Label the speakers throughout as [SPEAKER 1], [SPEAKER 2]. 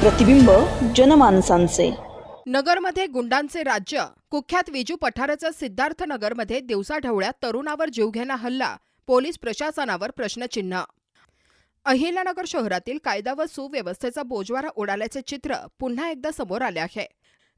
[SPEAKER 1] प्रतिबिंब जनमानसांचे।
[SPEAKER 2] नगरमध्ये गुंडांचे राज्य। कुख्यात विजू पठारचा सिद्धार्थनगरमध्ये दिवसाढवळ्या तरुणावर जीवघेणा हल्ला, पोलीस प्रशासनावर प्रश्नचिन्ह। अहिल्यानगर शहरातील कायदा व सुव्यवस्थेचा बोजवारा उडाल्याचे चित्र पुन्हा एकदा समोर आले आहे।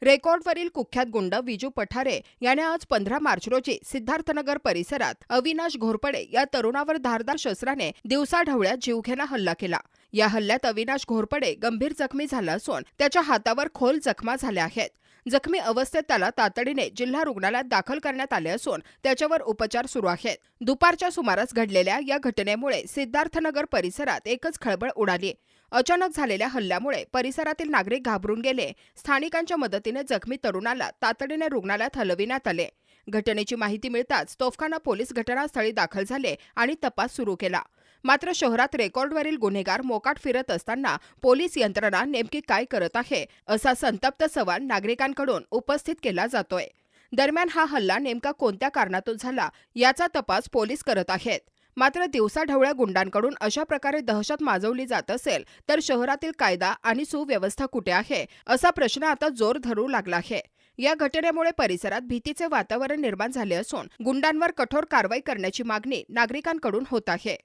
[SPEAKER 2] रेकॉर्डवरील कुख्यात गुंड विजू पठारे याने आज 15 मार्च रोजी सिद्धार्थनगर परिसरात अविनाश घोरपडे या तरुणावर धारदार शस्त्राने दिवसाढवळ्या जीवघेणा हल्ला केला। या हल्ल्यात अविनाश घोरपडे गंभीर जखमी झाला असून त्याच्या हातावर खोल जखमा झाल्या आहेत। जखमी अवस्थेत त्याला तातडीने जिल्हा रुग्णालयात दाखल करण्यात आले असून त्याच्यावर उपचार सुरू आहेत। दुपारच्या सुमारास घडलेल्या या घटनेमुळे सिद्धार्थनगर परिसरात एकच खळबळ उडाली। अचानक झालेल्या हल्ल्यामुळे परिसरातील नागरिक घाबरून गेले। स्थानिकांच्या मदतीने जखमी तरुणाला तातडीने रुग्णालयात हलविण्यात आले। घटनेची माहिती मिळताच तोफखाना पोलीस घटनास्थळी दाखल झाले आणि तपास सुरू केला। मात्र शहरात रेकॉर्डवरील गुन्हेगार मोकाट फिरत असताना पोलीस यंत्रणा नेमकी काय करत आहे, असा संतप्त सवाल नागरिकांकडून उपस्थित केला जातोय। दरम्यान हा हल्ला नेमका कोणत्या कारणातून झाला याचा तपास पोलीस करत आहेत। मात्र दिवसाढवळ्या गुंडांकडून अशा प्रकारे दहशत माजवली जात असेल तर शहरातील कायदा आणि सुव्यवस्था कुठे आहे, असा प्रश्न आता जोर धरू लागला आहे। या घटनेमुळे परिसरात भीतीचे वातावरण निर्माण झाले असून गुंडांवर कठोर कारवाई करण्याची मागणी नागरिकांकडून होत आहे।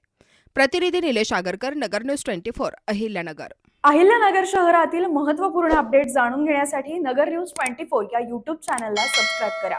[SPEAKER 2] प्रतिनिधी निलेश आगरकर, नगर न्यूज 24, अहिल्यानगर।
[SPEAKER 3] अहिल्यानगर शहरातील महत्त्वपूर्ण अपडेट जाणून घेण्यासाठी नगर न्यूज 24 या यूट्यूब चॅनलला सबस्क्राईब करा